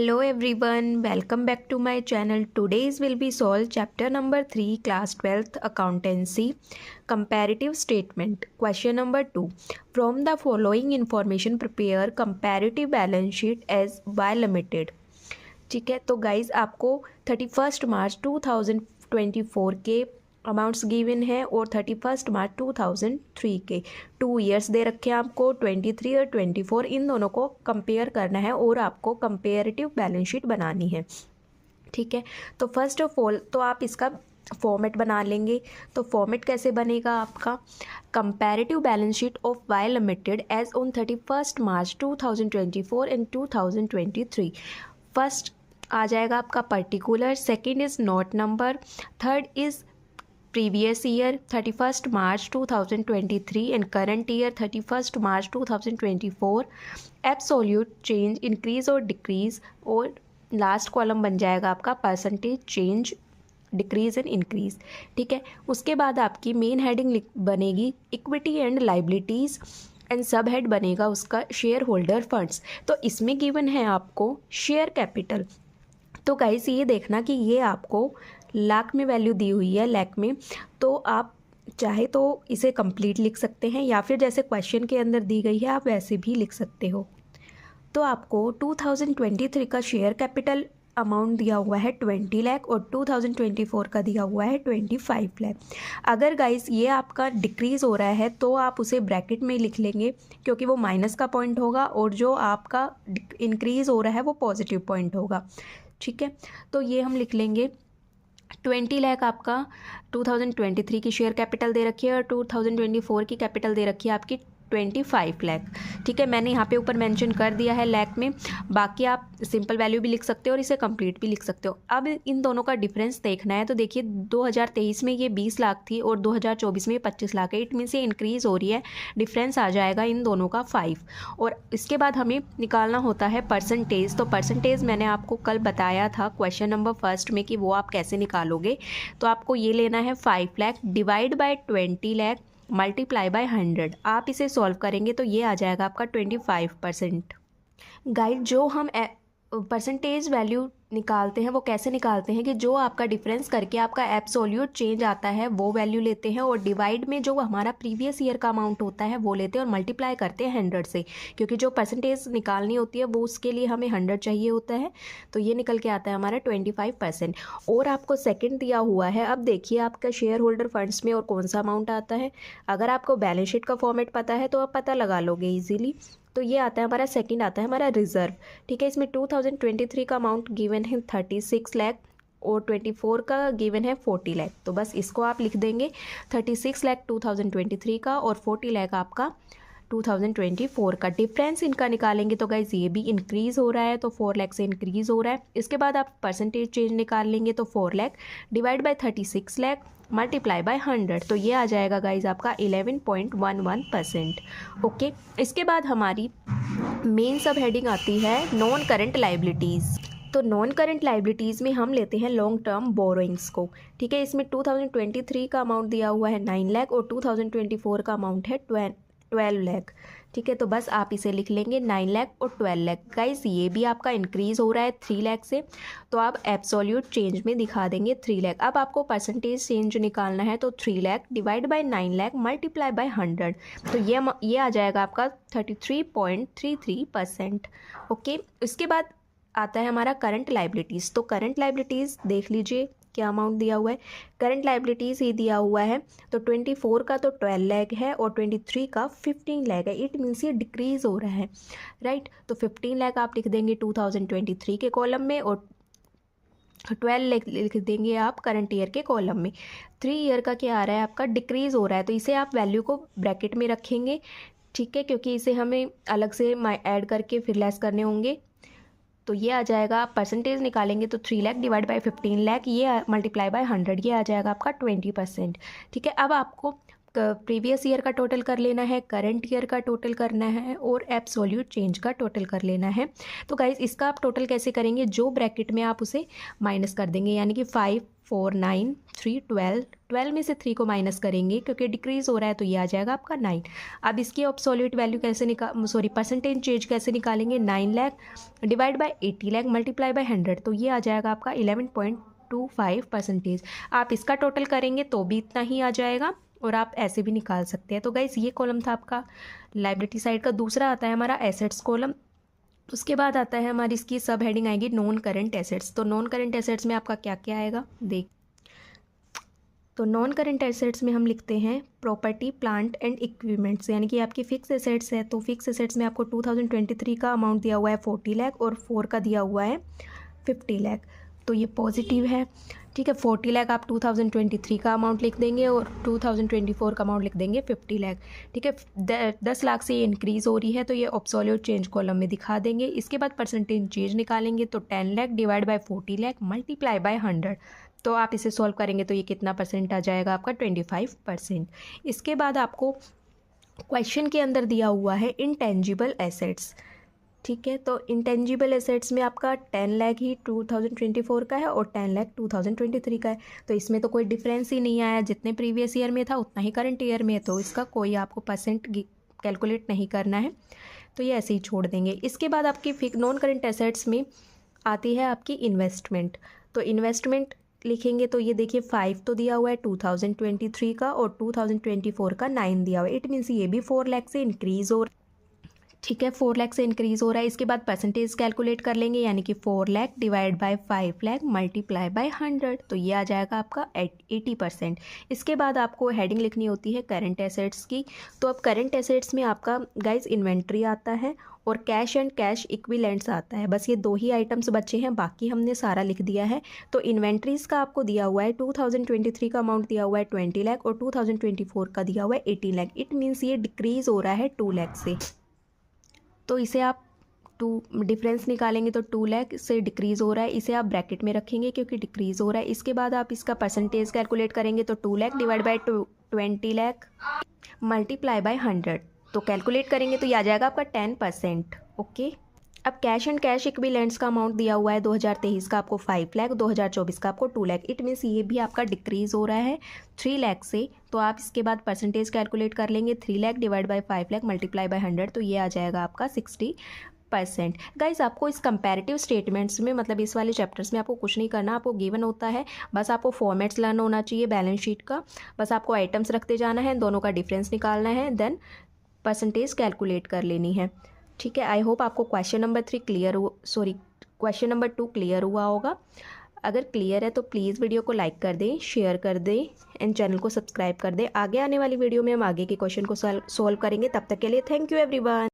Hello everyone, welcome back to my channel. Today's will be solve chapter number 3 class 12th accountancy comparative statement. Question number 2. From the following information prepare comparative balance sheet as Y Limited. ठीक है, तो guys आपको 31 March 2024 के amounts given है और 31 मार्च 2003 के 2 years they रखे हैं आपको 23 और 24, इन दोनों को कंपेयर करना है और आपको कंपेरेटिव बैलेंस शीट बनानी है। ठीक है, तो फर्स्ट ऑफ ऑल तो आप इसका फॉर्मेट बना लेंगे। तो फॉर्मेट कैसे बनेगा आपका, comparative balance sheet of Y limited as on 31 March 2024 and 2023। First आ जाएगा आपका particular, second is note number, third is previous year 31 March 2023 and current year 31 March 2024, absolute change increase और डिक्रीज, और लास्ट कॉलम बन जाएगा आपका percentage change decrease and increase. ठीक है, उसके बाद आपकी मेन हेडिंग बनेगी equity and liabilities and sub head बनेगा उसका शेयर होल्डर फंड्स। तो इसमें गिवन है आपको शेयर कैपिटल। तो गाइस ये देखना कि ये आपको लाख में वैल्यू दी हुई है, लाख में, तो आप चाहे तो इसे कंप्लीट लिख सकते हैं या फिर जैसे क्वेश्चन के अंदर दी गई है आप वैसे भी लिख सकते हो। तो आपको 2023 का शेयर कैपिटल अमाउंट दिया हुआ है 20 लाख और 2024 का दिया हुआ है 25 लाख। अगर गाइस ये आपका डिक्रीज़ हो रहा है तो आप उसे ब्रैकेट में लिख लेंगे क्योंकि वो माइनस का पॉइंट होगा, और जो आपका इंक्रीज़ हो रहा है वो पॉजिटिव पॉइंट होगा। ठीक है, तो ये हम लिख लेंगे 20 लाख आपका 2023 की शेयर कैपिटल दे रखी है और 2024 की कैपिटल दे रखी है आपकी 25 लाख। ठीक है, मैंने यहाँ पे ऊपर मेंशन कर दिया है लाख में, बाकी आप सिंपल वैल्यू भी लिख सकते हो और इसे कंप्लीट भी लिख सकते हो। अब इन दोनों का डिफरेंस देखना है, तो देखिए 2023 में ये 20 लाख थी और 2024 में ये 25 लाख है, इट मीन्स ये इंक्रीज़ हो रही है। डिफरेंस आ जाएगा इन दोनों का 5। और इसके बाद हमें निकालना होता है परसेंटेज। तो परसेंटेज मैंने आपको कल बताया था क्वेश्चन नंबर फर्स्ट में कि वो आप कैसे निकालोगे। तो आपको ये लेना है 5 lakh divide by 20 lakh multiply by 100। आप इसे सॉल्व करेंगे तो ये आ जाएगा आपका 25%। गाइड जो हम परसेंटेज वैल्यू निकालते हैं वो कैसे निकालते हैं कि जो आपका डिफरेंस करके आपका एब्सोल्यूट चेंज आता है वो वैल्यू लेते हैं, और डिवाइड में जो हमारा प्रीवियस ईयर का अमाउंट होता है वो लेते हैं और मल्टीप्लाई करते हैं 100 से, क्योंकि जो परसेंटेज निकालनी होती है वो उसके लिए हमें 100 चाहिए होता है। तो ये निकल के आता है हमारा 25%। और आपको सेकंड दिया हुआ है, अब देखिए आपका शेयर होल्डर फंड्स में और कौन सा अमाउंट आता है। अगर आपको बैलेंस शीट का फॉर्मेट पता है तो आप पता लगा लोगे ईजिली। तो ये आता है हमारा सेकंड, आता है हमारा रिजर्व। ठीक है, इसमें 2023 का अमाउंट गिवन है 36 लाख और 24 का गिवन है 40 लाख। तो बस इसको आप लिख देंगे 36 लाख 2023 का और 40 लाख आपका 2024 का। डिफरेंस इनका निकालेंगे तो गाइज ये भी इंक्रीज़ हो रहा है, तो 4 लाख से इंक्रीज़ हो रहा है। इसके बाद आप परसेंटेज चेंज निकाल लेंगे तो 4 lakh divide by 36 lakh multiply by 100। तो ये आ जाएगा गाइज आपका 11.11%। ओके, इसके बाद हमारी मेन सब हेडिंग आती है नॉन करंट लाइबिलिटीज़। तो नॉन करंट लाइबिलिटीज़ में हम लेते हैं लॉन्ग टर्म बोरोइंग्स को। ठीक है, इसमें 2023 का अमाउंट दिया हुआ है 9 लाख और 2024 का अमाउंट है 12 लाख। ठीक है, तो बस आप इसे लिख लेंगे 9 लाख और 12 लाख। गाइस ये भी आपका इंक्रीज़ हो रहा है 3 लाख से, तो आप एब्सोल्यूट चेंज में दिखा देंगे 3 लाख। अब आपको परसेंटेज चेंज निकालना है, तो 3 lakh divide by 9 lakh multiply by 100। तो ये आ जाएगा आपका 33.33%। ओके, इसके बाद आता है हमारा करंट लाइबिलिटीज़। तो करंट लाइबिलिटीज़ देख लीजिए क्या अमाउंट दिया हुआ है। करंट लाइबिलिटीज़ ही दिया हुआ है, तो 24 का तो 12 लाख है और 23 का 15 लाख है। इट मीन्स ये डिक्रीज़ हो रहा है, राइट। तो 15 लाख आप लिख देंगे 2023 के कॉलम में और 12 लाख लिख देंगे आप करंट ईयर के कॉलम में। 3 ईयर का क्या आ रहा है आपका, डिक्रीज़ हो रहा है, तो इसे आप वैल्यू को ब्रैकेट में रखेंगे। ठीक है, क्योंकि इसे हमें अलग से ऐड करके फिर लेस करने होंगे। तो ये आ जाएगा, परसेंटेज निकालेंगे तो 3 लाख डिवाइड बाय 15 लाख, ये मल्टीप्लाई बाय 100, ये आ जाएगा आपका 20%। ठीक है, अब आपको प्रीवियस ईयर का टोटल कर लेना है, करंट ईयर का टोटल करना है और एब्सोल्यूट चेंज का टोटल कर लेना है। तो गाइज इसका आप टोटल कैसे करेंगे, जो ब्रैकेट में आप उसे माइनस कर देंगे, यानी कि 5, 4, 9, 3, 12 में से 3 को माइनस करेंगे क्योंकि डिक्रीज़ हो रहा है तो ये आ जाएगा आपका 9। अब इसकी एब्सोल्यूट वैल्यू कैसे परसेंटेज चेंज कैसे निकालेंगे, 9 lakh divide by 80 lakh multiply by 100, तो ये आ जाएगा आपका 11.25%। आप इसका टोटल करेंगे तो भी इतना ही आ जाएगा और आप ऐसे भी निकाल सकते हैं। तो गाइस ये कॉलम था आपका लायबिलिटी साइड का। दूसरा आता है हमारा एसेट्स कॉलम। उसके बाद आता है हमारी इसकी सब हेडिंग आएगी नॉन करंट एसेट्स। तो नॉन करंट एसेट्स में आपका क्या क्या आएगा देख, तो नॉन करंट एसेट्स में हम लिखते हैं प्रॉपर्टी प्लांट एंड इक्विपमेंट्स, यानी कि आपकी फिक्स एसेट्स है। तो फिक्स एसेट्स में आपको 2023 का अमाउंट दिया हुआ है 40 लाख और 4 का दिया हुआ है 50 लाख, तो ये पॉजिटिव है। ठीक है, 40 लाख आप 2023 का अमाउंट लिख देंगे और 2024 का अमाउंट लिख देंगे 50 लाख। ठीक है, 10 लाख से ये इंक्रीज़ हो रही है तो ये एब्सोल्यूट चेंज कॉलम में दिखा देंगे। इसके बाद परसेंटेज चेंज निकालेंगे तो 10 lakh divide by 40 lakh multiply by 100, तो आप इसे सॉल्व करेंगे तो ये कितना परसेंट आ जाएगा आपका 25%। इसके बाद आपको क्वेश्चन के अंदर दिया हुआ है इंटेंजिबल एसेट्स। ठीक है, तो इंटेंजिबल एसेट्स में आपका 10 लाख ही 2024 का है और 10 लाख 2023 का है, तो इसमें तो कोई डिफरेंस ही नहीं आया, जितने प्रीवियस ईयर में था उतना ही करंट ईयर में है, तो इसका कोई आपको परसेंट कैलकुलेट नहीं करना है, तो ये ऐसे ही छोड़ देंगे। इसके बाद आपकी नॉन करंट एसेट्स में आती है आपकी इन्वेस्टमेंट। तो इन्वेस्टमेंट लिखेंगे तो ये देखिए 5 तो दिया हुआ है 2023 का और 2024 का 9 दिया हुआ है, इट मीन्स ये भी 4 लाख से इंक्रीज़ हो रहा है। ठीक है, 4 लाख से इंक्रीज़ हो रहा है। इसके बाद परसेंटेज कैलकुलेट कर लेंगे, यानी कि 4 lakh divide by 5 lakh multiply by 100, तो ये आ जाएगा आपका 80%। इसके बाद आपको हेडिंग लिखनी होती है करंट एसेट्स की। तो अब करंट एसेट्स में आपका गाइस इन्वेंट्री आता है और कैश एंड कैश इक्विवेलेंट्स आता है, बस ये 2 ही आइटम्स बचे हैं, बाकी हमने सारा लिख दिया है। तो इन्वेंट्रीज़ का आपको दिया हुआ है 2023 का अमाउंट दिया हुआ है 20 लाख और 2024 का दिया हुआ है 18 लाख, इट मीन्स ये डिक्रीज़ हो रहा है 2 लाख से, तो इसे आप डिफरेंस निकालेंगे तो 2 लाख से डिक्रीज़ हो रहा है, इसे आप ब्रैकेट में रखेंगे क्योंकि डिक्रीज़ हो रहा है। इसके बाद आप इसका परसेंटेज कैलकुलेट करेंगे तो 2 lakh divide by 20 lakh multiply by 100, तो कैलकुलेट करेंगे तो ये आ जाएगा आपका 10%। ओके, अब कैश एंड कैश इक्विवेलेंट्स का अमाउंट दिया हुआ है 2023 का आपको 5 लाख, 2024 का आपको 2 लाख, इट मीन्स ये भी आपका डिक्रीज़ हो रहा है 3 लाख से, तो आप इसके बाद परसेंटेज कैलकुलेट कर लेंगे 3 lakh divide by 5 lakh multiply by 100, तो ये आ जाएगा आपका 60%। गाइज आपको इस कंपैरेटिव स्टेटमेंट्स में, मतलब इस वाले चैप्टर्स में आपको कुछ नहीं करना, आपको गिवन होता है, बस आपको फॉर्मेट्स लर्न होना चाहिए बैलेंस शीट का, बस आपको आइटम्स रखते जाना है, दोनों का डिफरेंस निकालना है, देन परसेंटेज कैलकुलेट कर लेनी है। ठीक है, आई होप आपको क्वेश्चन नंबर 2 क्लियर हुआ होगा। अगर क्लियर है तो प्लीज़ वीडियो को लाइक कर दें, शेयर कर दें एंड चैनल को सब्सक्राइब कर दें। आगे आने वाली वीडियो में हम आगे के क्वेश्चन को सॉल्व करेंगे। तब तक के लिए थैंक यू एवरीवन।